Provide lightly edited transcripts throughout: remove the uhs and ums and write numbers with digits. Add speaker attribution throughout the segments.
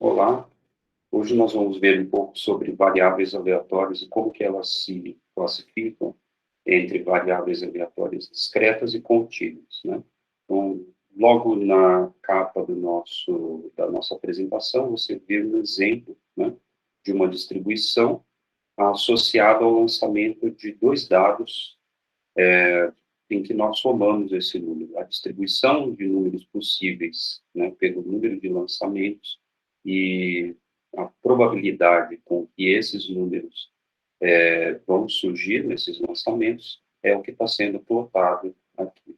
Speaker 1: Olá, hoje nós vamos ver um pouco sobre variáveis aleatórias e como que elas se classificam entre variáveis aleatórias discretas e contínuas, né? Então, logo na capa da nossa apresentação, você vê um exemplo, né, de uma distribuição associada ao lançamento de dois dados em que nós somamos esse número, a distribuição de números possíveis, né, pelo número de lançamentos e a probabilidade com que esses números vão surgir nesses lançamentos é o que está sendo plotado aqui.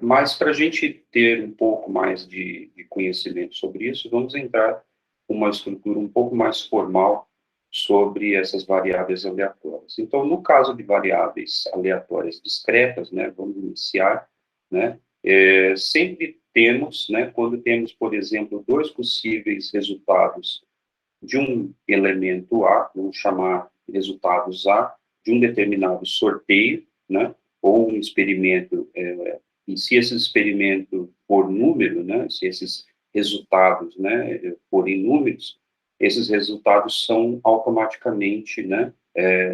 Speaker 1: Mas para a gente ter um pouco mais de conhecimento sobre isso, vamos entrar com uma estrutura um pouco mais formal sobre essas variáveis aleatórias. Então, no caso de variáveis aleatórias discretas, né, vamos iniciar, né, sempre temos, né, quando temos, por exemplo, dois possíveis resultados de um elemento A, vamos chamar resultados A, de um determinado sorteio, né, ou um experimento, e se esse experimento for número, né, se esses resultados, né, forem números, esses resultados são automaticamente, né,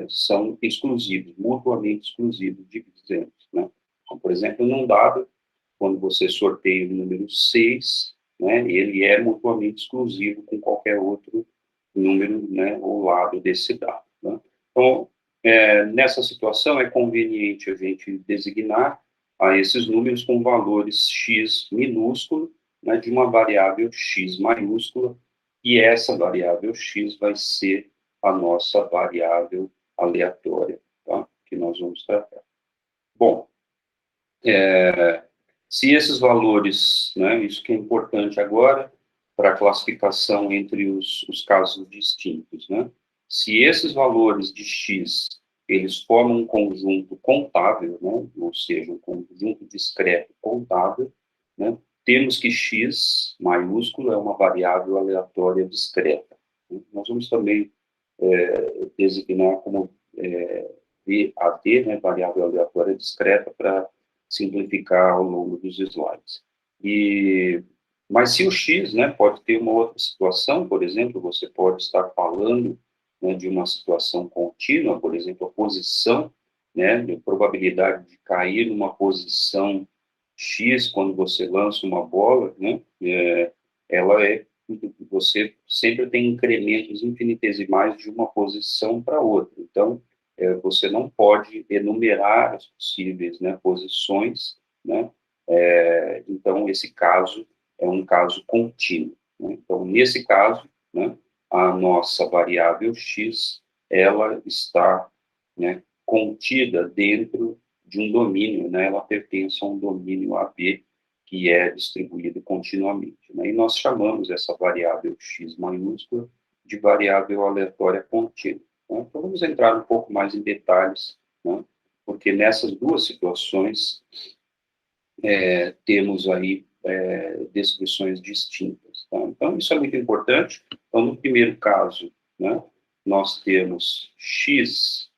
Speaker 1: são exclusivos, mutuamente exclusivos, dizemos, né. Então, por exemplo, num dado, quando você sorteia o número 6, né, ele é mutuamente exclusivo com qualquer outro número, né, ou lado desse dado. Né? Então, nessa situação, é conveniente a gente designar a esses números com valores x minúsculo, né, de uma variável x maiúscula, e essa variável x vai ser a nossa variável aleatória, tá? Que nós vamos tratar. Bom, se esses valores, né, isso que é importante agora, para a classificação entre os casos distintos, né? Se esses valores de x, eles formam um conjunto contável, né? Ou seja, um conjunto discreto contável, né? Temos que x maiúsculo é uma variável aleatória discreta. Nós vamos também designar como VAD, né? Variável aleatória discreta, para simplificar ao longo dos slides. Mas se o x, né, pode ter uma outra situação, por exemplo, você pode estar falando, né, de uma situação contínua, por exemplo, a posição, né, a probabilidade de cair numa posição x quando você lança uma bola, né, você sempre tem incrementos infinitesimais de uma posição para outra. Então, você não pode enumerar as possíveis, né, posições, né? Então, esse caso é um caso contínuo. Né? Então, nesse caso, né, a nossa variável x, ela está, né, contida dentro de um domínio, né? Ela pertence a um domínio AB, que é distribuído continuamente. Né? E nós chamamos essa variável x maiúscula de variável aleatória contínua. Né? Então, vamos entrar um pouco mais em detalhes, né? Porque nessas duas situações temos aí descrições distintas. Tá? Então, isso é muito importante. Então, no primeiro caso, né, nós temos x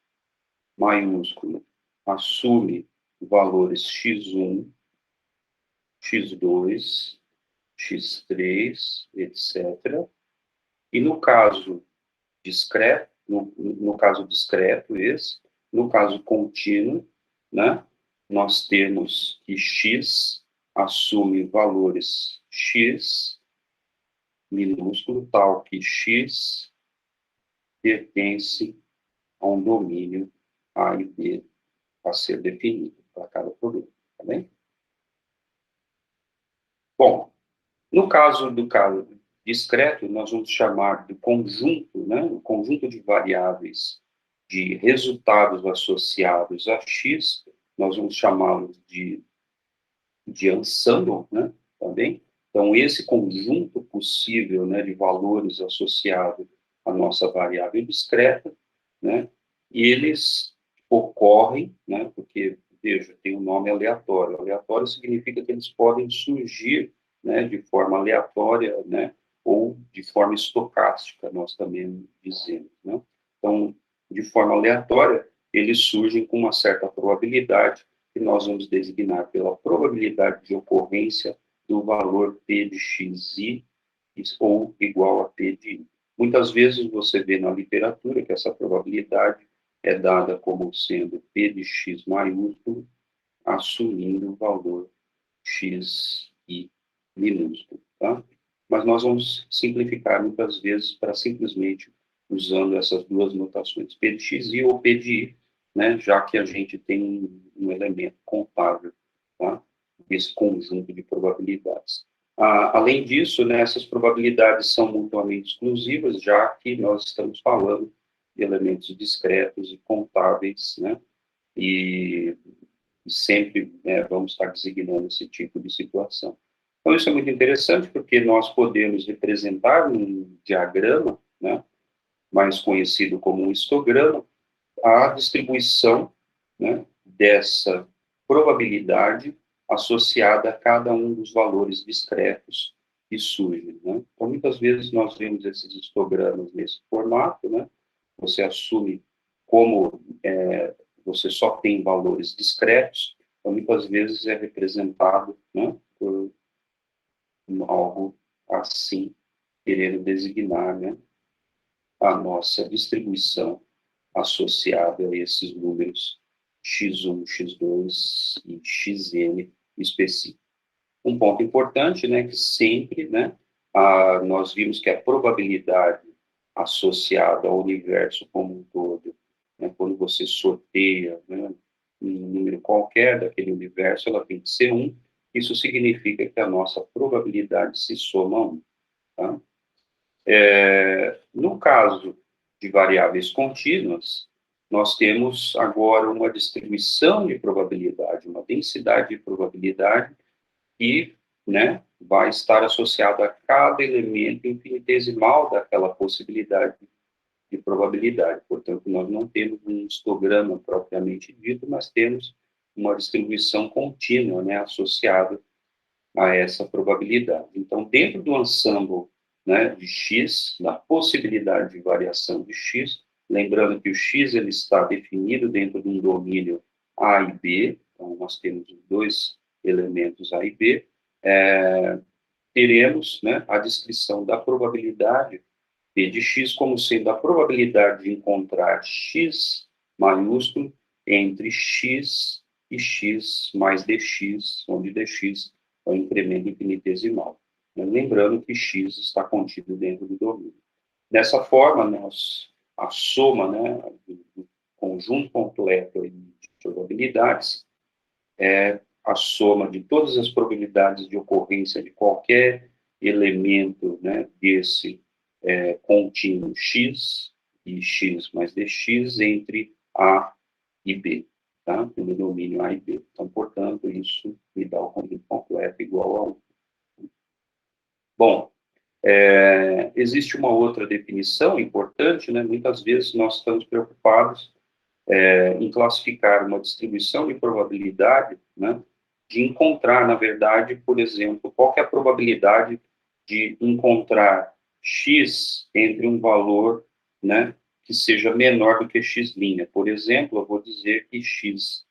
Speaker 1: maiúsculo assume valores x1, x2, x3, etc. E no caso discreto, no caso discreto esse, no caso contínuo, né, nós temos que x assume valores x minúsculo, tal que x pertence a um domínio A e B a ser definido para cada problema, tá bem? Bom, no caso do caso discreto, nós vamos chamar de conjunto, né, o conjunto de variáveis de resultados associados a x, nós vamos chamá-los de ensemble, né, também. Então, esse conjunto possível, né, de valores associado à nossa variável discreta, né, e eles ocorrem, né, porque, veja, tem um nome aleatório. Aleatório significa que eles podem surgir, né, de forma aleatória, né, ou de forma estocástica, nós também dizemos, né. Então, de forma aleatória, eles surgem com uma certa probabilidade, que nós vamos designar pela probabilidade de ocorrência do valor P de xi ou igual a P de I. Muitas vezes você vê na literatura que essa probabilidade é dada como sendo P de X maiúsculo, assumindo o valor X e minúsculo, tá? Mas nós vamos simplificar muitas vezes para simplesmente usando essas duas notações, P de X e ou P de I, né? Já que a gente tem um elemento contável, tá? Esse conjunto de probabilidades. Além disso, né, essas probabilidades são mutuamente exclusivas, já que nós estamos falando de elementos discretos e contáveis, né, e sempre vamos estar designando esse tipo de situação. Então, isso é muito interessante, porque nós podemos representar num diagrama, né, mais conhecido como um histograma, a distribuição, né, dessa probabilidade associada a cada um dos valores discretos que surgem, né? Então, muitas vezes nós vemos esses histogramas nesse formato, né? Você assume como você só tem valores discretos, então muitas vezes é representado, né, por algo assim, querendo designar, né, a nossa distribuição associada a esses números x1, x2 e xn específicos. Um ponto importante, né, que sempre, né, nós vimos que a probabilidade associada ao universo como um todo, né, quando você sorteia, né, um número qualquer daquele universo, ela tem que ser 1. Isso significa que a nossa probabilidade se soma a 1. Tá? No caso de variáveis contínuas, nós temos agora uma distribuição de probabilidade, uma densidade de probabilidade que, né, vai estar associada a cada elemento infinitesimal daquela possibilidade de probabilidade. Portanto, nós não temos um histograma propriamente dito, mas temos uma distribuição contínua, né, associada a essa probabilidade. Então, dentro do ensemble, né, de X, da possibilidade de variação de X, lembrando que o X ele está definido dentro de um domínio A e B, então nós temos dois elementos A e B, teremos, né, a descrição da probabilidade P de X como sendo a probabilidade de encontrar X maiúsculo entre X e X mais dx, onde dx é o incremento infinitesimal. Mas lembrando que X está contido dentro do domínio. Dessa forma, a soma, né, do conjunto completo de probabilidades é a soma de todas as probabilidades de ocorrência de qualquer elemento, né, desse contínuo x e x mais dx entre A e B, tá? No domínio A e B. Então, portanto, isso me dá o conjunto completo igual a 1. Bom, existe uma outra definição importante, né? Muitas vezes nós estamos preocupados em classificar uma distribuição de probabilidade, né, de encontrar, na verdade, por exemplo, qual é a probabilidade de encontrar x entre um valor, né, que seja menor do que x'. Por exemplo, eu vou dizer que x'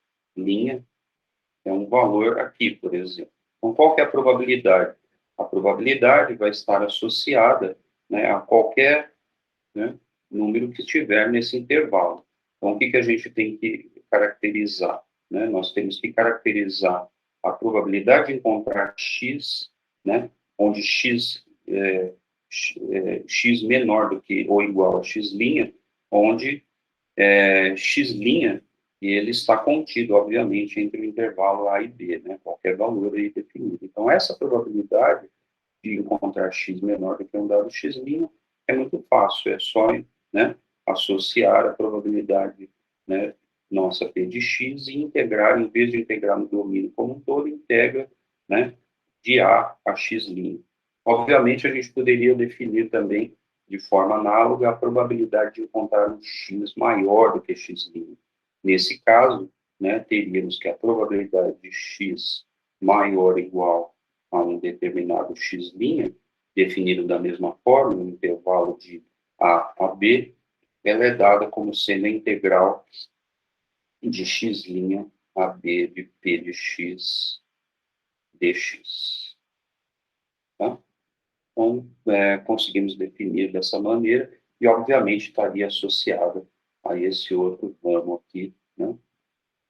Speaker 1: é um valor aqui, por exemplo. Então, qual que é a probabilidade? A probabilidade vai estar associada, né, a qualquer, né, número que estiver nesse intervalo. Então, o que a gente tem que caracterizar? Né? Nós temos que caracterizar a probabilidade de encontrar x, né, onde x x menor do que ou igual a x', onde x' ele está contido, obviamente, entre o intervalo A e B, né, qualquer valor aí definido. Então, essa probabilidade de encontrar x menor do que um dado x' é muito fácil, é só, né, associar a probabilidade, né, nossa P de x e integrar, em vez de integrar no domínio como um todo, integra, né, de A a x'. Obviamente, a gente poderia definir também, de forma análoga, a probabilidade de encontrar um x maior do que x'. Nesse caso, né, teríamos que a probabilidade de x maior ou igual a um determinado x', definido da mesma forma, no intervalo de A a B, ela é dada como sendo a integral de x' a B de P de x dx. Tá? Então, conseguimos definir dessa maneira e, obviamente, estaria associada a esse outro ramo aqui, né?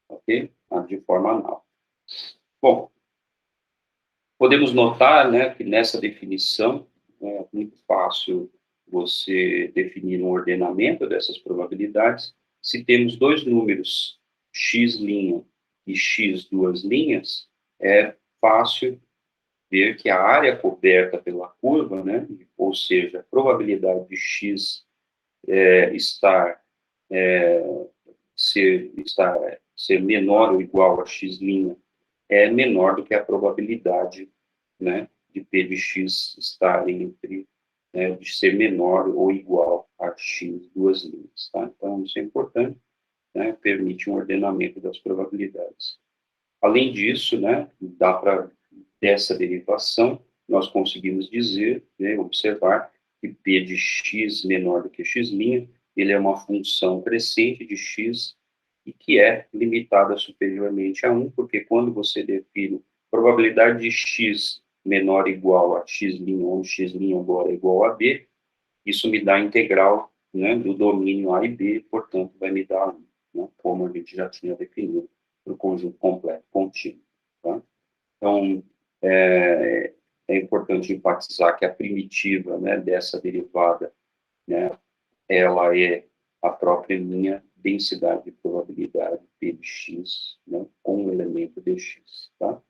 Speaker 1: Ok? De forma análoga. Bom, podemos notar, né, que nessa definição é muito fácil você definir um ordenamento dessas probabilidades. Se temos dois números, x' e x duas linhas, é fácil ver que a área coberta pela curva, né, ou seja, a probabilidade de x estar, ser menor ou igual a x' é menor do que a probabilidade, né, de P de x estar entre, né, de ser menor ou igual a x duas linhas. Tá? Então, isso é importante, né, permite um ordenamento das probabilidades. Além disso, né, dessa derivação, nós conseguimos dizer, né, observar que P de x menor do que x', ele é uma função crescente de x e que é limitada superiormente a 1, porque quando você define probabilidade de x menor ou igual a x', onde x' agora é igual a b, isso me dá a integral, né, do domínio A e B, portanto, vai me dar 1, né, como a gente já tinha definido para o conjunto completo contínuo. Tá? Então, é importante enfatizar que a primitiva, né, dessa derivada, né, ela é a própria minha densidade de probabilidade P de x, né, com o elemento dx. Tá?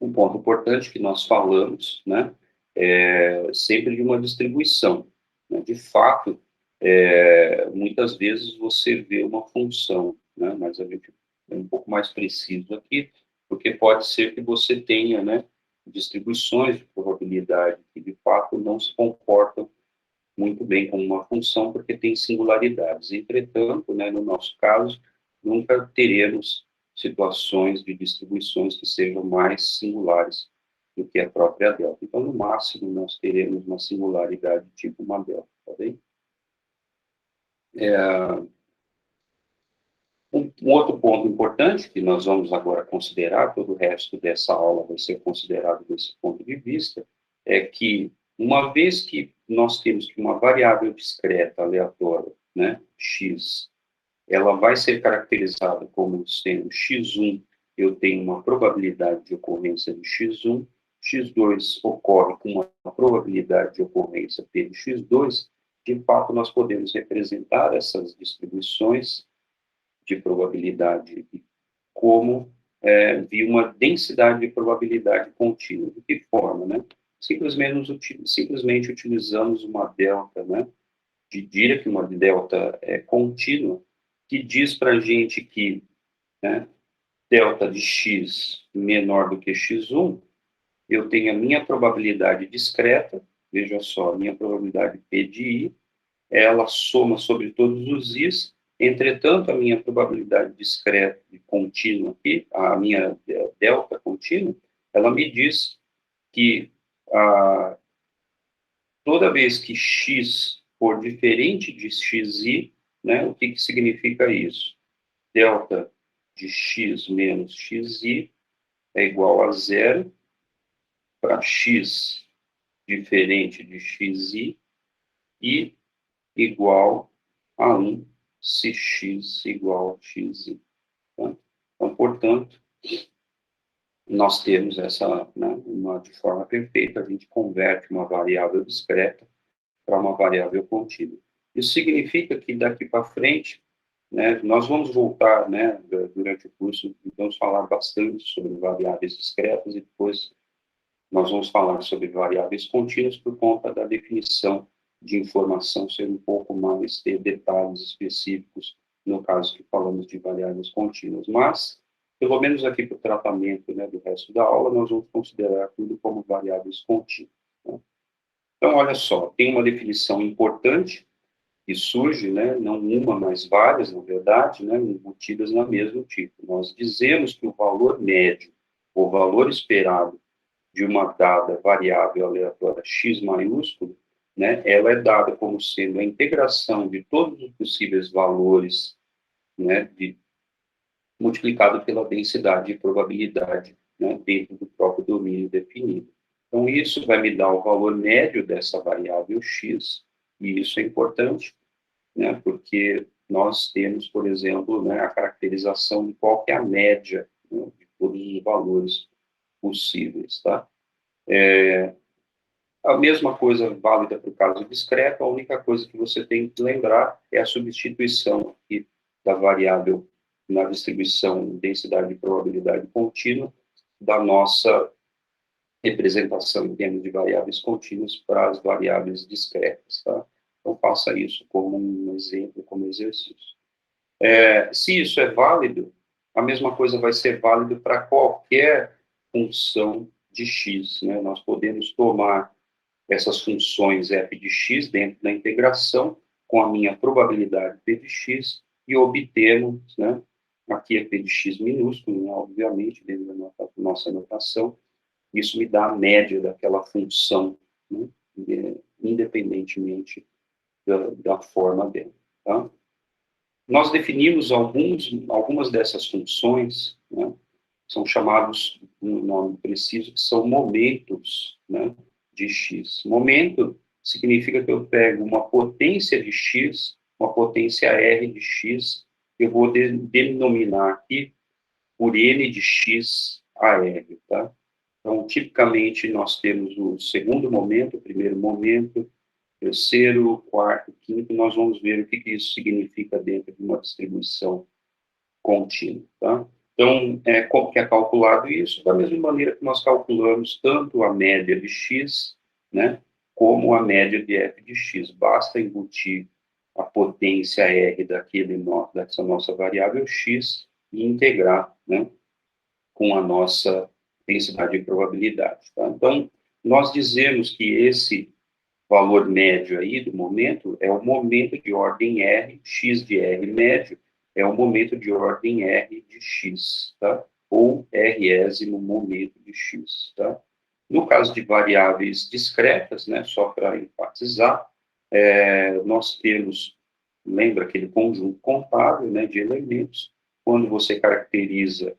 Speaker 1: Um ponto importante que nós falamos, né, é sempre de uma distribuição. Né? De fato, muitas vezes você vê uma função, né, mas a gente é um pouco mais preciso aqui, porque pode ser que você tenha, né, distribuições de probabilidade que de fato não se comportam muito bem como uma função, porque tem singularidades. Entretanto, né, no nosso caso, nunca teremos situações de distribuições que sejam mais singulares do que a própria delta. Então, no máximo, nós teremos uma singularidade tipo uma delta, tá bem? Um outro ponto importante que nós vamos agora considerar, todo o resto dessa aula vai ser considerado desse ponto de vista, é que, uma vez que nós temos que uma variável discreta, aleatória, né, x, ela vai ser caracterizada como sendo x1, eu tenho uma probabilidade de ocorrência de x1, x2 ocorre com uma probabilidade de ocorrência p de x2, de fato nós podemos representar essas distribuições de probabilidade como via uma densidade de probabilidade contínua. De que forma, né? Simplesmente utilizamos uma delta, né? De Dirac, uma delta contínua, que diz para a gente que, né, delta de x menor do que x1, eu tenho a minha probabilidade discreta, veja só, a minha probabilidade P de I, ela soma sobre todos os i's. Entretanto, a minha probabilidade discreta e contínua aqui, a minha delta contínua, ela me diz que toda vez que x for diferente de xi, né, o que significa isso? Delta de x menos xi é igual a zero para x diferente de xi e igual a 1 se x igual a xi. Tá? Então, portanto, nós temos essa, né, de forma perfeita, a gente converte uma variável discreta para uma variável contínua. Isso significa que daqui para frente, né, nós vamos voltar, né, durante o curso, vamos falar bastante sobre variáveis discretas e depois nós vamos falar sobre variáveis contínuas por conta da definição de informação ser um pouco mais, ter detalhes específicos no caso que falamos de variáveis contínuas. Mas, pelo menos aqui para o tratamento, né, do resto da aula, nós vamos considerar tudo como variáveis contínuas. Né? Então, olha só, tem uma definição importante que surge, né, não uma, mas várias, na verdade, né, embutidas na mesmo tipo. Nós dizemos que o valor médio, o valor esperado de uma dada variável aleatória x maiúsculo, né, ela é dada como sendo a integração de todos os possíveis valores, né, multiplicado pela densidade de probabilidade, né, dentro do próprio domínio definido. Então, isso vai me dar o valor médio dessa variável x, e isso é importante, né, porque nós temos, por exemplo, né, a caracterização de qual que é a média, né, de todos os valores possíveis, tá? A mesma coisa válida para o caso discreto, a única coisa que você tem que lembrar é a substituição aqui da variável na distribuição densidade e probabilidade contínua da nossa representação em termos de variáveis contínuas para as variáveis discretas, tá? Então, faça isso como um exemplo, como exercício. Se isso é válido, a mesma coisa vai ser válido para qualquer função de x, né? Nós podemos tomar essas funções f de x dentro da integração com a minha probabilidade p de x e obtemos, né, aqui é p de x minúsculo, né, obviamente, dentro da nossa notação, isso me dá a média daquela função, né, independentemente da forma dela. Tá? Nós definimos algumas dessas funções, né, são chamados, um nome preciso, que são momentos, né, de x. Momento significa que eu pego uma potência de x, uma potência r de x, eu vou denominar aqui por n de x a r, tá? Então, tipicamente, nós temos o segundo momento, o primeiro momento, terceiro, quarto, quinto, nós vamos ver o que isso significa dentro de uma distribuição contínua, tá? Então, como que é calculado isso? Da mesma maneira que nós calculamos tanto a média de x, né, como a média de f de x. Basta embutir a potência r dessa nossa variável x e integrar, né, com a nossa densidade de probabilidade. Tá? Então, nós dizemos que esse valor médio aí do momento é o momento de ordem R, x de R médio, é o momento de ordem R de x, tá? Ou Résimo momento de x, tá? No caso de variáveis discretas, né, só para enfatizar, nós temos, lembra aquele conjunto contábil, né, de elementos, quando você caracteriza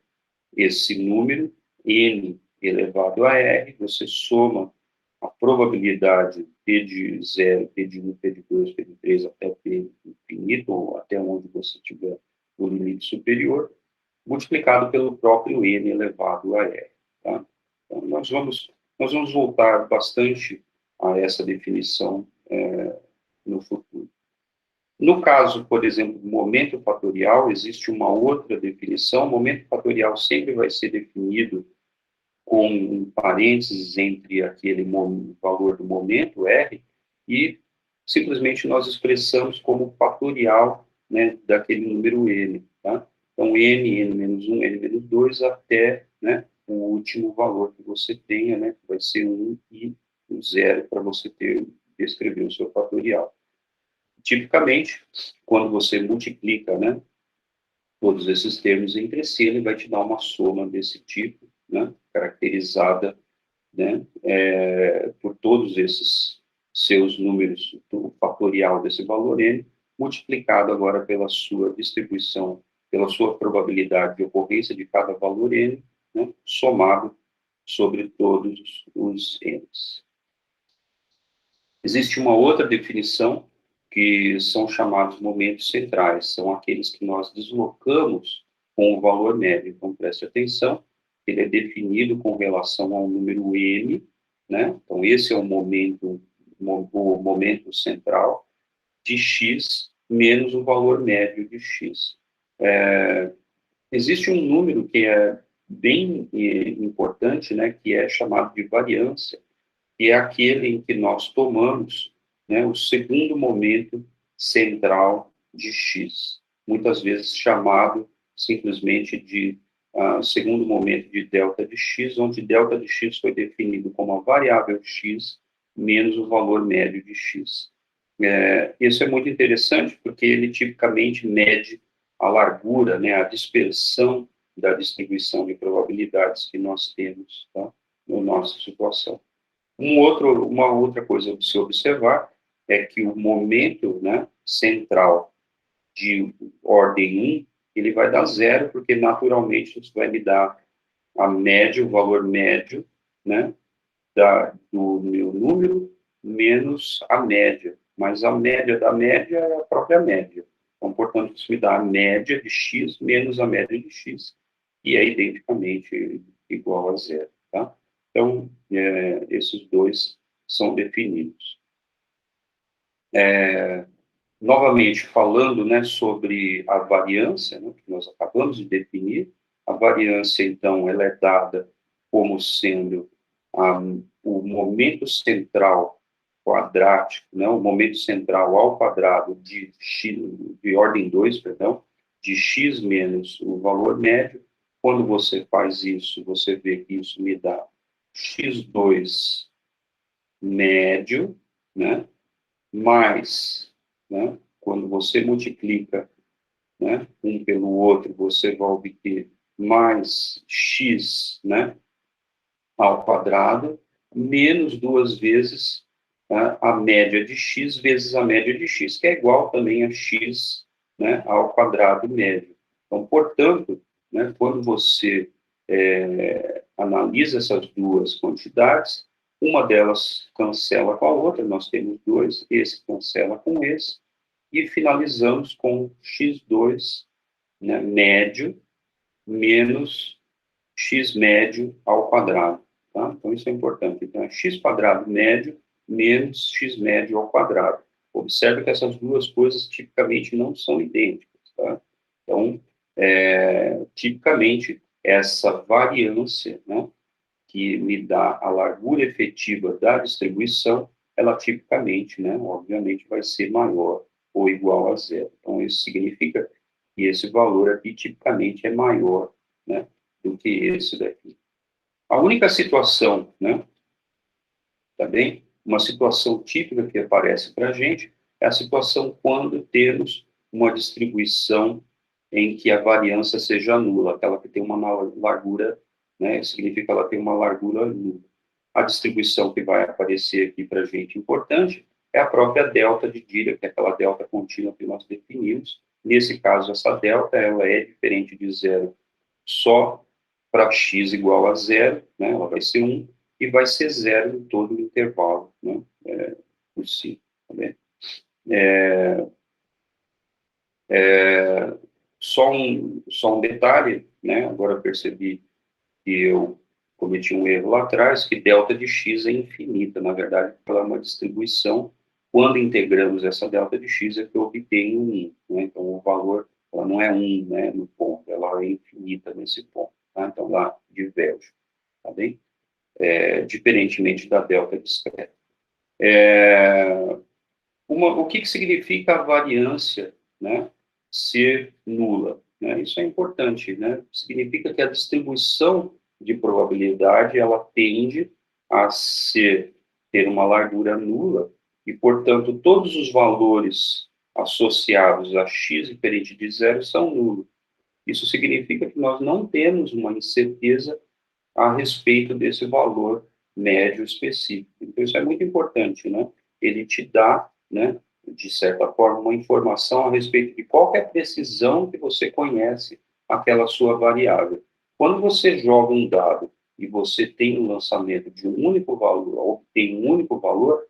Speaker 1: esse número, n elevado a r, você soma a probabilidade P de 0, P de 1, P de 2, P de 3, até P infinito, ou até onde você tiver o limite superior, multiplicado pelo próprio n elevado a r. Tá? Então, nós vamos voltar bastante a essa definição no futuro. No caso, por exemplo, do momento fatorial, existe uma outra definição. O momento fatorial sempre vai ser definido com um parênteses entre aquele valor do momento, R, e simplesmente nós expressamos como fatorial, né, daquele número N. Tá? Então, N-1, N-2, até, né, o último valor que você tenha, né, que vai ser 1 e o 0 para você descrever o seu fatorial. Tipicamente, quando você multiplica, né, todos esses termos entre si, ele vai te dar uma soma desse tipo, né, caracterizada, né, por todos esses seus números, o fatorial desse valor n, multiplicado agora pela sua distribuição, pela sua probabilidade de ocorrência de cada valor n, né, somado sobre todos os n's. Existe uma outra definição que são chamados momentos centrais, são aqueles que nós deslocamos com o valor médio. Então, preste atenção, ele é definido com relação ao número n, né? Então, esse é o momento central de x menos o valor médio de x. Existe um número que é bem importante, né, que é chamado de variância, que é aquele em que nós tomamos, né, o segundo momento central de x, muitas vezes chamado simplesmente de segundo momento de delta de x, onde delta de x foi definido como a variável x menos o valor médio de x. Isso é muito interessante porque ele tipicamente mede a largura, né, a dispersão da distribuição de probabilidades que nós temos, tá, na nossa situação. Uma outra coisa de se observar é que o momento, né, central de ordem 1, ele vai dar zero, porque naturalmente isso vai me dar a média, o valor médio, né, do meu número menos a média. Mas a média da média é a própria média. Então, portanto, isso me dá a média de x menos a média de x, e é identicamente igual a zero. Tá? Então, esses dois são definidos. Novamente, falando, né, sobre a variância, né, que nós acabamos de definir, a variância, então, ela é dada como sendo o momento central quadrático, né, o momento central ao quadrado de x, de ordem 2, perdão, de x menos o valor médio. Quando você faz isso, você vê que isso me dá x2 médio, né, mais, né, quando você multiplica, né, um pelo outro, você vai obter mais x, né, ao quadrado, menos duas vezes, né, a média de x vezes a média de x, que é igual também a x, né, ao quadrado médio. Então, portanto, né, quando você analisa essas duas quantidades, uma delas cancela com a outra, nós temos dois, esse cancela com esse, e finalizamos com x2, né, médio, menos x médio ao quadrado. Tá? Então, isso é importante. Então, é x quadrado médio menos x médio ao quadrado. Observe que essas duas coisas tipicamente não são idênticas. Tá? Então, tipicamente, essa variância, né, que me dá a largura efetiva da distribuição, ela tipicamente, né, obviamente, vai ser maior ou igual a zero. Então, isso significa que esse valor aqui tipicamente é maior, né, do que esse daqui. A única situação, né, tá bem? Uma situação típica que aparece para a gente é a situação quando temos uma distribuição em que a variância seja nula, aquela que tem uma largura, né, significa que ela tem uma largura nula. A distribuição que vai aparecer aqui para a gente importante é a própria delta de Dirac, que é aquela delta contínua que nós definimos. Nesse caso, essa delta ela é diferente de zero só para x igual a zero, né, ela vai ser 1, e vai ser zero em todo o intervalo, né, possível. Tá bem? Só um detalhe, né, agora eu percebi que eu cometi um erro lá atrás, que delta de x é infinita, na verdade, ela é uma distribuição, quando integramos essa delta de x é que eu obtenho 1, né, então o valor, ela não é 1, né, no ponto, ela é infinita nesse ponto, tá? Então lá diverge, tá bem? Diferentemente da delta discreta. O que significa a variância, né, ser nula? Né? Isso é importante, né? Significa que a distribuição de probabilidade ela tende a ter uma largura nula e, portanto, todos os valores associados a x diferente de zero são nulos. Isso significa que nós não temos uma incerteza a respeito desse valor médio específico. Então, isso é muito importante, né? Ele te dá, né, de certa forma, uma informação a respeito de qual é a precisão que você conhece aquela sua variável. Quando você joga um dado e você tem um lançamento de um único valor, ou tem um único valor,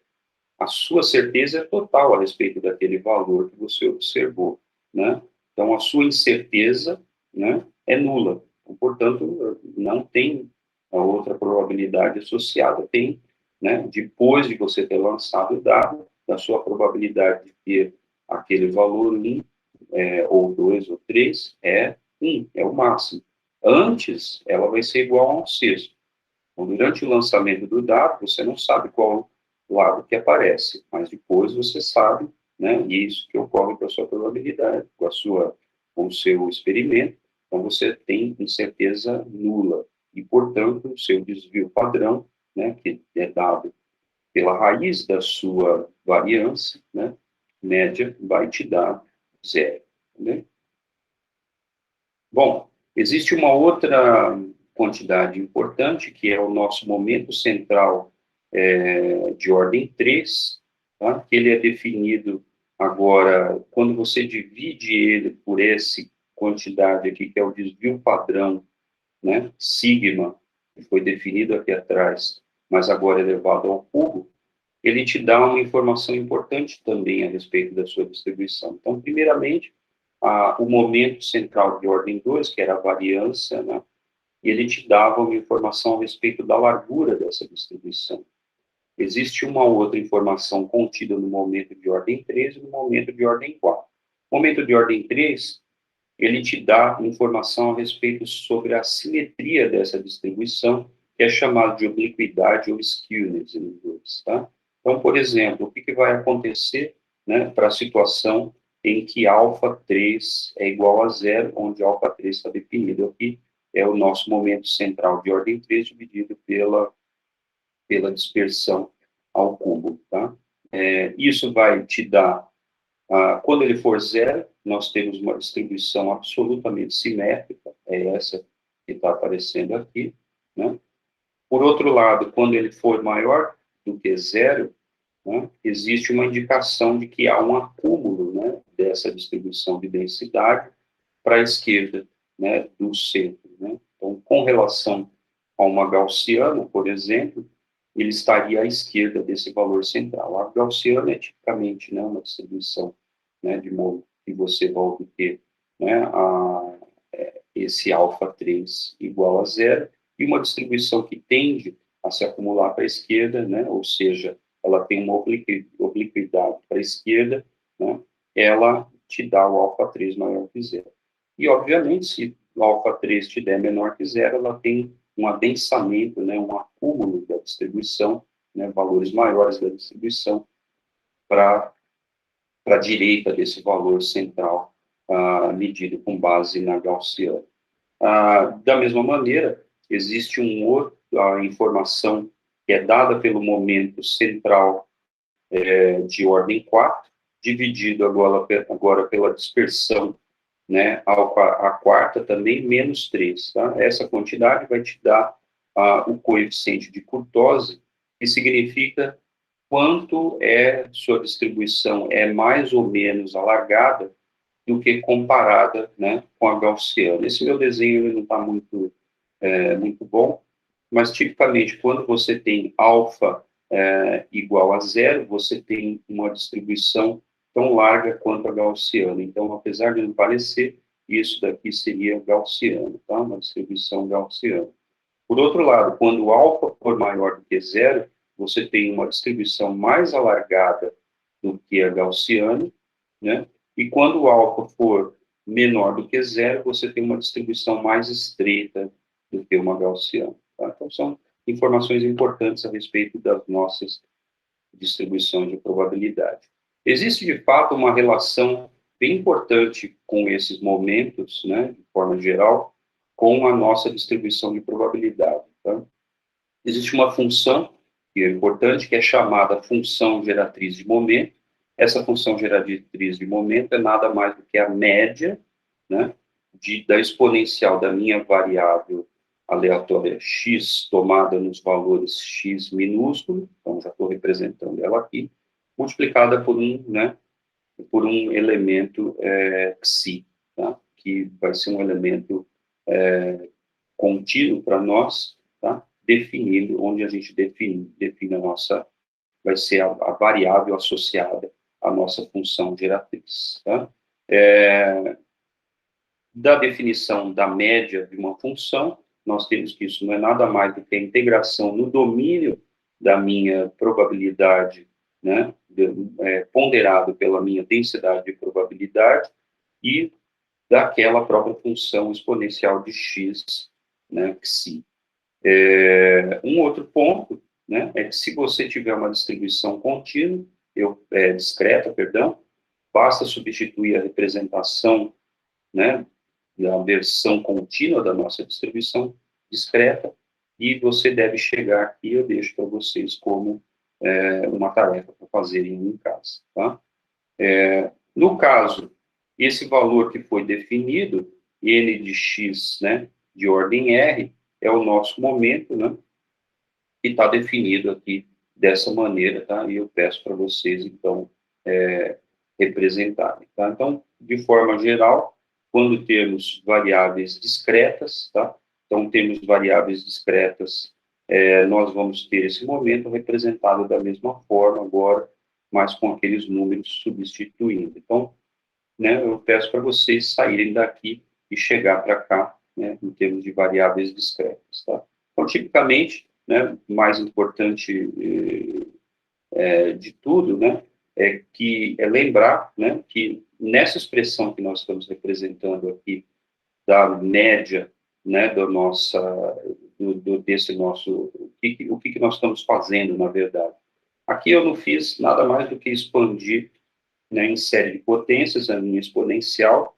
Speaker 1: a sua certeza é total a respeito daquele valor que você observou, né? Então, a sua incerteza, né, é nula. Então, portanto, não tem a outra probabilidade associada. Tem, né, depois de você ter lançado o dado, da sua probabilidade de ter aquele valor 1, ou 2, ou 3, é 1, é o máximo. Antes, ela vai ser igual a um sexto. Então, durante o lançamento do dado, você não sabe qual lado que aparece, mas depois você sabe, né, e isso que ocorre com a sua probabilidade, com o seu experimento, então você tem incerteza nula, e, portanto, o seu desvio padrão, né, que é dado pela raiz da sua variância, né, média, vai te dar zero. Né? Bom, existe uma outra quantidade importante, que é o nosso momento central de ordem 3, tá? Que ele é definido agora, quando você divide ele por essa quantidade aqui, que é o desvio padrão, né, sigma, que foi definido aqui atrás, mas agora elevado ao cubo, ele te dá uma informação importante também a respeito da sua distribuição. Então, primeiramente, o momento central de ordem 2, que era a variância, né, e ele te dava uma informação a respeito da largura dessa distribuição. Existe uma outra informação contida no momento de ordem 3 e no momento de ordem 4. O momento de ordem 3, ele te dá informação a respeito sobre a simetria dessa distribuição, que é chamado de obliquidade ou skewness em inglês, tá? Então, por exemplo, o que vai acontecer, né, para a situação em que α3 é igual a zero, onde α3 está definido aqui, é o nosso momento central de ordem 3 dividido pela dispersão ao cubo, tá? Isso vai te dar, quando ele for zero, nós temos uma distribuição absolutamente simétrica, é essa que está aparecendo aqui, né? Por outro lado, quando ele for maior do que zero, né, existe uma indicação de que há um acúmulo, né, dessa distribuição de densidade para a esquerda, né, do centro, né? Então, com relação a uma gaussiana, por exemplo, ele estaria à esquerda desse valor central. A gaussiana é tipicamente, né, uma distribuição, né, de modo que você vai obter, né, esse α3 igual a zero, e uma distribuição que tende a se acumular para a esquerda, né, ou seja, ela tem uma obliquidade para a esquerda, né, ela te dá o α3 maior que zero. E, obviamente, se o α3 te der menor que zero, ela tem um adensamento, né, um acúmulo da distribuição, né, valores maiores da distribuição para a direita desse valor central, medido com base na gaussiana. Da mesma maneira, existe a informação que é dada pelo momento central de ordem 4, dividido agora pela dispersão, né, a quarta também, menos 3. Tá? Essa quantidade vai te dar o coeficiente de curtose, que significa quanto sua distribuição é mais ou menos alargada do que comparada, né, com a gaussiana. Esse meu desenho não está muito bom, mas tipicamente quando você tem alfa igual a zero, você tem uma distribuição tão larga quanto a gaussiana. Então, apesar de não parecer, isso daqui seria gaussiano, tá? Uma distribuição gaussiana. Por outro lado, quando o alfa for maior do que zero, você tem uma distribuição mais alargada do que a gaussiana, né? E quando o alfa for menor do que zero, você tem uma distribuição mais estreita do que uma gaussiana. Tá? Então, são informações importantes a respeito das nossas distribuições de probabilidade. Existe, de fato, uma relação bem importante com esses momentos, né, de forma geral, com a nossa distribuição de probabilidade. Tá? Existe uma função que é importante, que é chamada função geratriz de momento. Essa função geratriz de momento é nada mais do que a média, né, da exponencial da minha variável aleatória x, tomada nos valores x minúsculo, então já estou representando ela aqui, multiplicada por um elemento psi, tá? Que vai ser um elemento contínuo para nós, tá? Definindo, onde a gente define a nossa, vai ser a variável associada à nossa função geratriz, tá? Da definição da média de uma função, nós temos que isso não é nada mais do que a integração no domínio da minha probabilidade, né, ponderado pela minha densidade de probabilidade, e daquela própria função exponencial de x, né, psi. Um outro ponto, né, é que se você tiver uma distribuição contínua, discreta, perdão, basta substituir a representação, né, da versão contínua da nossa distribuição discreta, e você deve chegar aqui, eu deixo para vocês como uma tarefa para fazerem em casa. Tá? No caso, esse valor que foi definido, n de x, né, de ordem r, é o nosso momento, né, que está definido aqui dessa maneira, tá? E eu peço para vocês, então, representarem. Tá? Então, de forma geral, quando temos variáveis discretas, tá? Então, temos variáveis discretas nós vamos ter esse momento representado da mesma forma agora, mas com aqueles números substituindo. Então, né, eu peço para vocês saírem daqui e chegar para cá, né, em termos de variáveis discretas, tá? Então, tipicamente, né, mais importante de tudo, né, é lembrar, né, que nessa expressão que nós estamos representando aqui, da média, né, desse nosso, o que nós estamos fazendo, na verdade. Aqui eu não fiz nada mais do que expandir, né, em série de potências a minha exponencial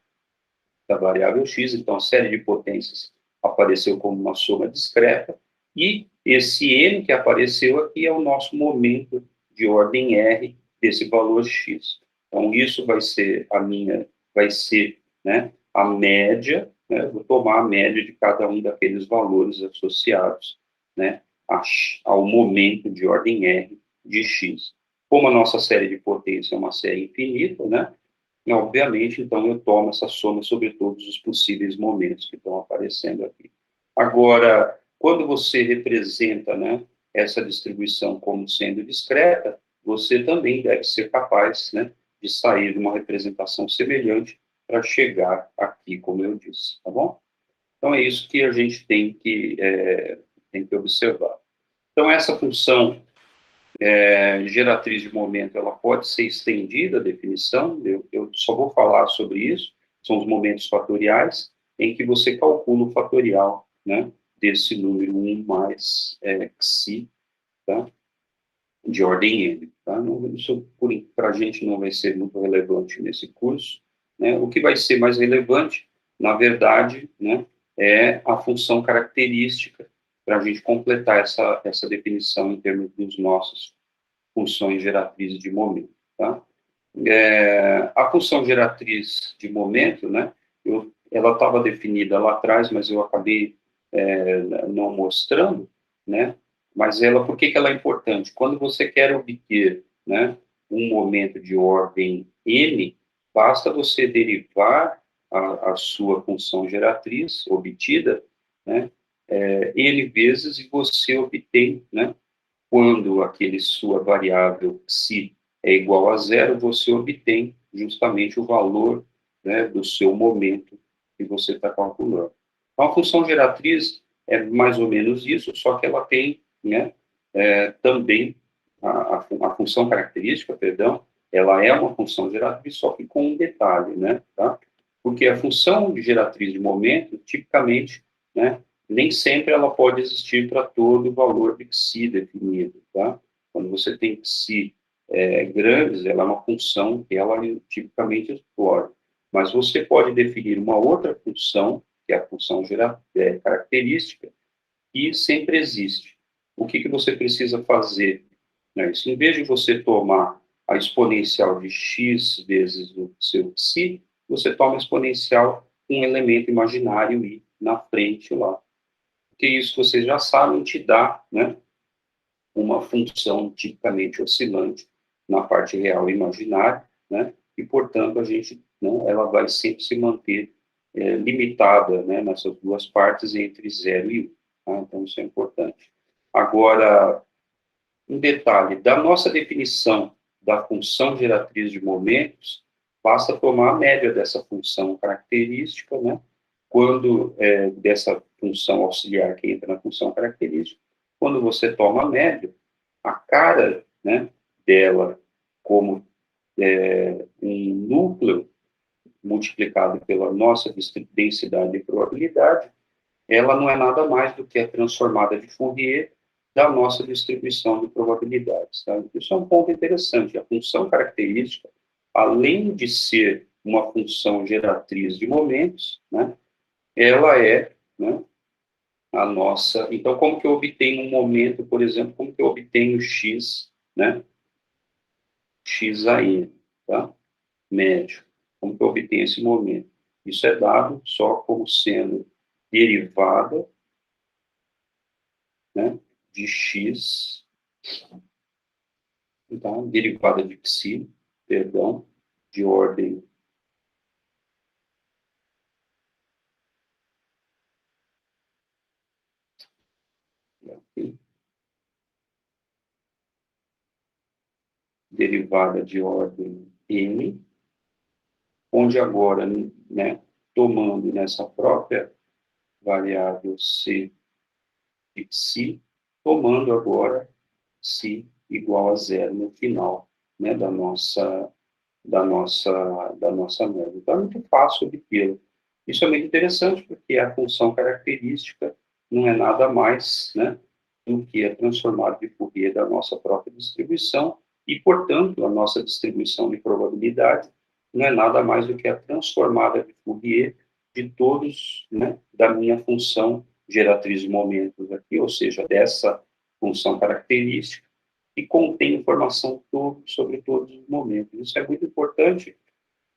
Speaker 1: da variável x, então a série de potências apareceu como uma soma discreta, e esse n que apareceu aqui é o nosso momento de ordem r desse valor x. Então isso vai ser, né, a média, né, vou tomar a média de cada um daqueles valores associados, né, ao momento de ordem r de x. Como a nossa série de potência é uma série infinita, né, e, obviamente, então, eu tomo essa soma sobre todos os possíveis momentos que estão aparecendo aqui. Agora, quando você representa, né, essa distribuição como sendo discreta, você também deve ser capaz, né, de sair de uma representação semelhante para chegar aqui, como eu disse, tá bom? Então, é isso que a gente tem que observar. Então, essa função geratriz de momento, ela pode ser estendida, a definição, eu só vou falar sobre isso, são os momentos fatoriais, em que você calcula o fatorial, né, desse número 1 mais xi, tá, de ordem n. Tá? Isso, para a gente, não vai ser muito relevante nesse curso, né? O que vai ser mais relevante, na verdade, né, é a função característica, para a gente completar essa definição em termos dos nossos funções geratrizes de momento, tá? A função geratriz de momento, né, ela estava definida lá atrás, mas eu acabei não mostrando, né, mas por que ela é importante? Quando você quer obter, né, um momento de ordem n, basta você derivar a sua função geratriz obtida, né, n vezes, e você obtém, né, quando aquele sua variável psi é igual a zero, você obtém justamente o valor, né, do seu momento que você está calculando. Então, a função geratriz é mais ou menos isso, só que ela tem, né, também a função característica, perdão, ela é uma função geratriz, só que com um detalhe, né, tá? Porque a função geratriz de momento, tipicamente, né, nem sempre ela pode existir para todo o valor de psi definido, tá? Quando você tem psi grandes, ela é uma função que ela tipicamente explora. Mas você pode definir uma outra função, que é a função característica, que sempre existe. O que você precisa fazer? Né? Isso, em vez de você tomar a exponencial de x vezes o seu psi, você toma a exponencial com um elemento imaginário i na frente lá. Porque isso vocês já sabem, te dá, né, uma função tipicamente oscilante na parte real e imaginária, né, e, portanto, a gente, né, ela vai sempre se manter limitada, né, nessas duas partes entre 0 e 1. Tá? Então, isso é importante. Agora, um detalhe, da nossa definição da função geratriz de momentos, basta tomar a média dessa função característica, né, quando dessa função auxiliar que entra na função característica, quando você toma a média, a cara, né, dela como um núcleo multiplicado pela nossa densidade de probabilidade, ela não é nada mais do que a transformada de Fourier da nossa distribuição de probabilidades. Tá? Isso é um ponto interessante. A função característica, além de ser uma função geratriz de momentos, né, ela é, né, a nossa... Então, como que eu obtenho um momento, por exemplo, como que eu obtenho x, né, x a n, tá? Médio. Como que eu obtenho esse momento? Isso é dado só como sendo derivada, né, de x, então, derivada de psi, perdão, de ordem aqui, derivada de ordem n, onde agora, né, tomando nessa própria variável c de psi, tomando agora psi igual a zero no final, né, da nossa média. Então, é muito fácil obtê-lo. Isso é muito interessante, porque a função característica não é nada mais, né, do que a transformada de Fourier da nossa própria distribuição, e, portanto, a nossa distribuição de probabilidade não é nada mais do que a transformada de Fourier de todos, né, da minha função geratriz de momentos aqui, ou seja, dessa função característica, que contém informação sobre todos os momentos. Isso é muito importante,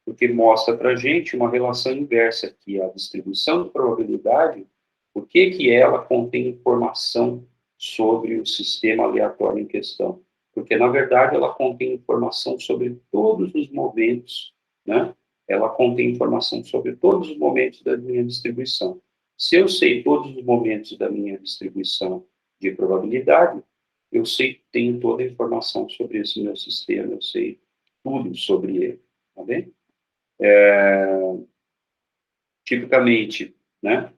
Speaker 1: porque mostra para a gente uma relação inversa, que a distribuição de probabilidade, por que ela contém informação sobre o sistema aleatório em questão? Porque, na verdade, ela contém informação sobre todos os momentos, né? Ela contém informação sobre todos os momentos da minha distribuição. Se eu sei todos os momentos da minha distribuição de probabilidade, eu sei, tenho toda a informação sobre esse meu sistema, eu sei tudo sobre ele, tá bem? Tipicamente, né,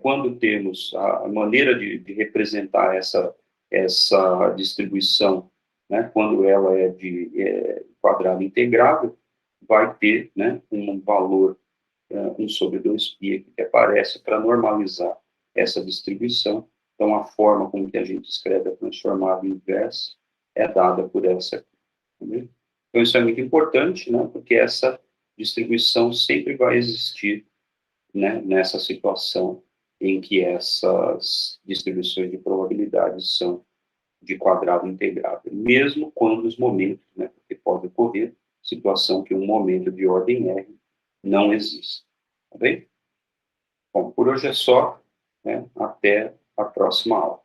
Speaker 1: quando temos a maneira de representar essa distribuição, né, quando ela é de quadrado integrável, vai ter, né, um valor 1 sobre 2π que aparece para normalizar essa distribuição. Então, a forma como que a gente escreve a transformada inversa é dada por essa aqui. Tá? Então, isso é muito importante, né, porque essa distribuição sempre vai existir, né, nessa situação em que essas distribuições de probabilidades são de quadrado integrável, mesmo quando os momentos, né, porque pode ocorrer situação que um momento de ordem R não existe. Tá bem? Bom, por hoje é só, né, até a próxima aula.